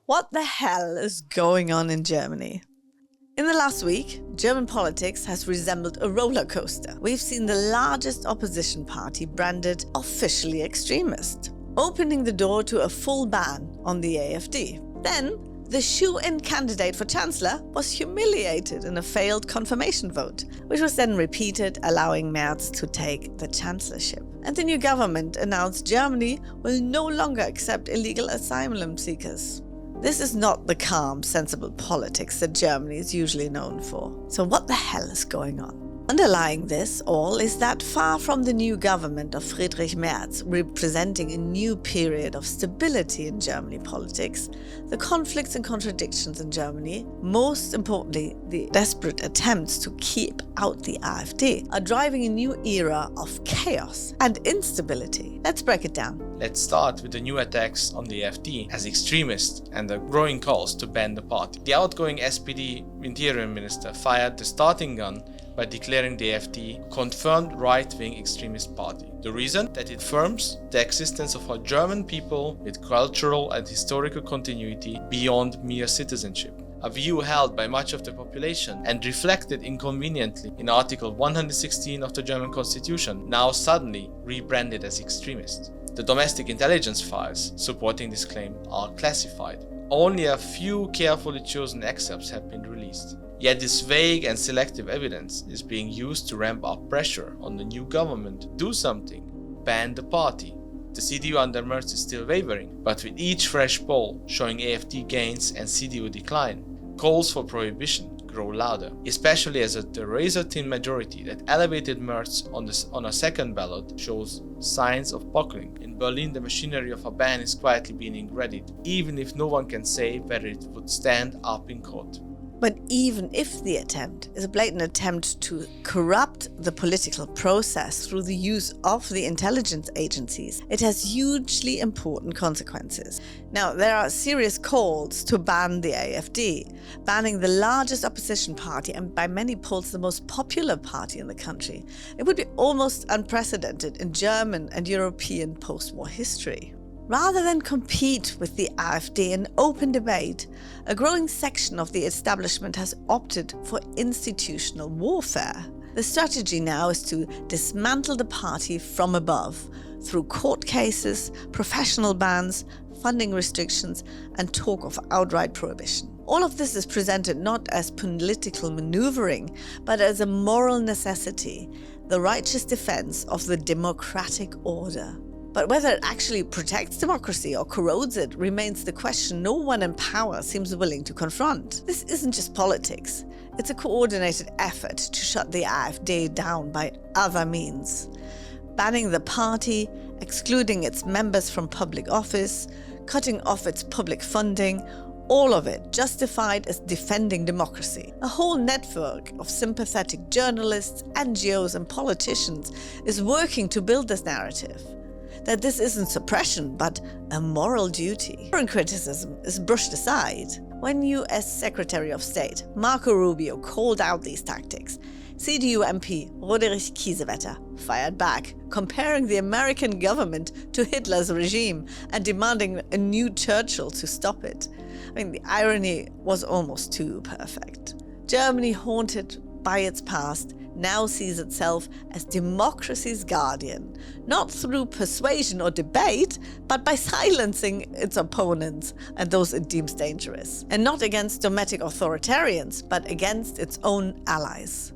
What the hell is going on in Germany? In the last week, German politics has resembled a roller coaster. We've seen the largest opposition party branded officially extremist, opening the door to a full ban on the AfD. Then, the shoe-in candidate for Chancellor was humiliated in a failed confirmation vote, which was then repeated, allowing Merz to take the chancellorship. And the new government announced Germany will no longer accept illegal asylum seekers. This is not the calm, sensible politics that Germany is usually known for. So what the hell is going on? Underlying this all is that far from the new government of Friedrich Merz representing a new period of stability in Germany politics, the conflicts and contradictions in Germany, most importantly the desperate attempts to keep out the AfD, are driving a new era of chaos and instability. Let's break it down. Let's start with the new attacks on the AfD as extremist and the growing calls to ban the party. The outgoing SPD Interior Minister fired the starting gun by declaring the AfD confirmed right-wing extremist party. The reason? That it affirms the existence of a German people with cultural and historical continuity beyond mere citizenship. A view held by much of the population and reflected inconveniently in Article 116 of the German Constitution, now suddenly rebranded as extremist. The domestic intelligence files supporting this claim are classified. Only a few carefully chosen excerpts have been released. Yet this vague and selective evidence is being used to ramp up pressure on the new government to do something, ban the party. The CDU under Merz is still wavering, but with each fresh poll showing AfD gains and CDU decline, calls for prohibition grow louder, especially as the razor-thin majority that elevated Merz on a second ballot shows signs of buckling. In Berlin, the machinery of a ban is quietly being readied, even if no one can say whether it would stand up in court. But even if the attempt is a blatant attempt to corrupt the political process through the use of the intelligence agencies, it has hugely important consequences. Now, there are serious calls to ban the AfD, banning the largest opposition party and by many polls the most popular party in the country. It would be almost unprecedented in German and European post-war history. Rather than compete with the AfD in open debate, a growing section of the establishment has opted for institutional warfare. The strategy now is to dismantle the party from above through court cases, professional bans, funding restrictions, and talk of outright prohibition. All of this is presented not as political maneuvering, but as a moral necessity, the righteous defense of the democratic order. But whether it actually protects democracy or corrodes it remains the question no one in power seems willing to confront. This isn't just politics. It's a coordinated effort to shut the AfD down by other means. Banning the party, excluding its members from public office, cutting off its public funding, all of it justified as defending democracy. A whole network of sympathetic journalists, NGOs and politicians is working to build this narrative. That this isn't suppression, but a moral duty. Foreign criticism is brushed aside. When US Secretary of State Marco Rubio called out these tactics, CDU MP Roderich Kiesewetter fired back, comparing the American government to Hitler's regime and demanding a new Churchill to stop it. The irony was almost too perfect. Germany, haunted by its past, now sees itself as democracy's guardian, not through persuasion or debate, but by silencing its opponents and those it deems dangerous, and not against domestic authoritarians, but against its own allies.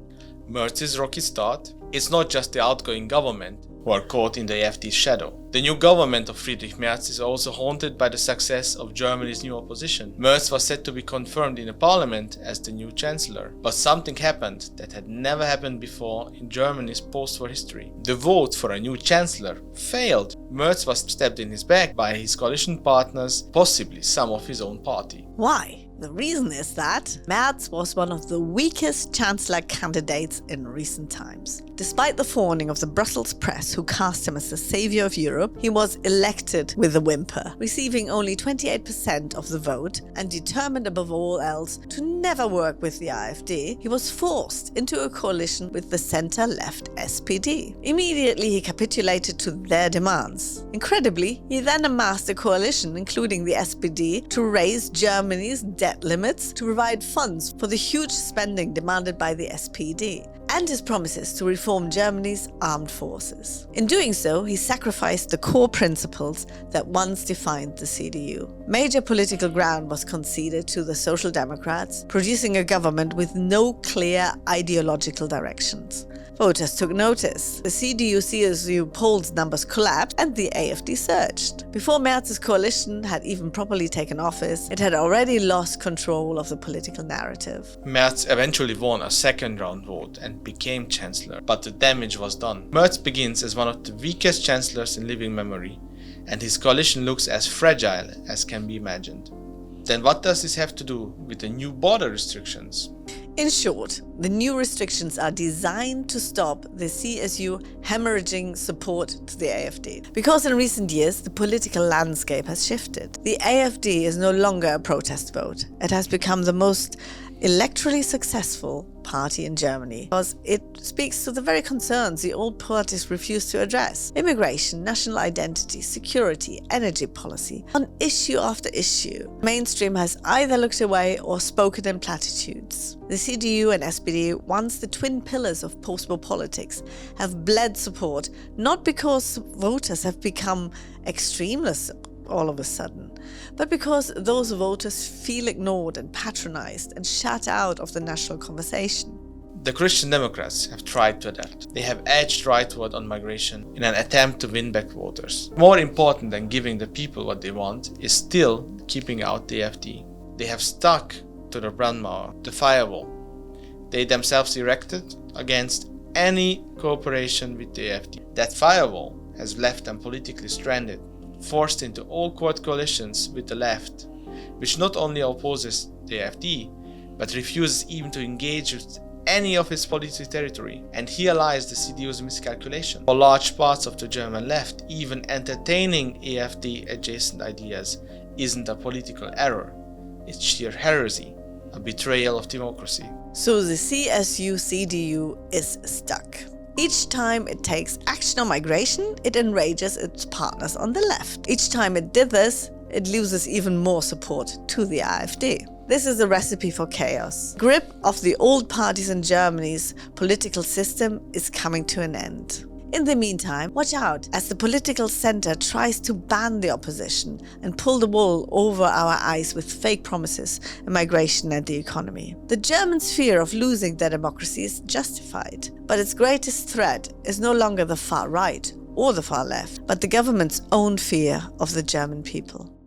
Merz's rocky start is not just the outgoing government who are caught in the AfD's shadow. The new government of Friedrich Merz is also haunted by the success of Germany's new opposition. Merz was set to be confirmed in the parliament as the new chancellor, but something happened that had never happened before in Germany's post-war history. The vote for a new chancellor failed. Merz was stabbed in his back by his coalition partners, possibly some of his own party. Why? The reason is that Merz was one of the weakest chancellor candidates in recent times. Despite the fawning of the Brussels press, who cast him as the savior of Europe, he was elected with a whimper, receiving only 28% of the vote, and determined above all else to never work with the AfD, he was forced into a coalition with the centre-left SPD. Immediately he capitulated to their demands. Incredibly, he then amassed a coalition, including the SPD, to raise Germany's debt limits, to provide funds for the huge spending demanded by the SPD, and his promises to reform Germany's armed forces. In doing so, he sacrificed the core principles that once defined the CDU. Major political ground was conceded to the Social Democrats, producing a government with no clear ideological directions. Voters took notice. The CDU-CSU polls numbers collapsed and the AfD surged. Before Merz's coalition had even properly taken office, it had already lost control of the political narrative. Merz eventually won a second-round vote and became chancellor, but the damage was done. Merz begins as one of the weakest chancellors in living memory, and his coalition looks as fragile as can be imagined. Then what does this have to do with the new border restrictions? In short, the new restrictions are designed to stop the CSU hemorrhaging support to the AfD. Because in recent years, the political landscape has shifted. The AfD is no longer a protest vote. It has become the most electorally successful party in Germany because it speaks to the very concerns the old parties refuse to address: immigration, national identity, security, energy policy. On issue after issue, mainstream has either looked away or spoken in platitudes. The CDU and SPD, once the twin pillars of post-war politics, have bled support not because voters have become extremists all of a sudden, but because those voters feel ignored and patronized and shut out of the national conversation. The Christian Democrats have tried to adapt. They have edged rightward on migration in an attempt to win back voters. More important than giving the people what they want is still keeping out the AfD. They have stuck to the Brandmauer, the firewall they themselves erected against any cooperation with the AfD. That firewall has left them politically stranded, forced into awkward coalitions with the left, which not only opposes the AfD, but refuses even to engage with any of its political territory. And here lies the CDU's miscalculation. For large parts of the German left, even entertaining AfD-adjacent ideas isn't a political error, it's sheer heresy, a betrayal of democracy. So the CSU-CDU is stuck. Each time it takes action on migration, it enrages its partners on the left. Each time it dithers, it loses even more support to the AfD. This is a recipe for chaos. Grip of the old parties in Germany's political system is coming to an end. In the meantime, watch out as the political center tries to ban the opposition and pull the wool over our eyes with fake promises in migration and the economy. The Germans' fear of losing their democracy is justified, but its greatest threat is no longer the far right or the far left, but the government's own fear of the German people.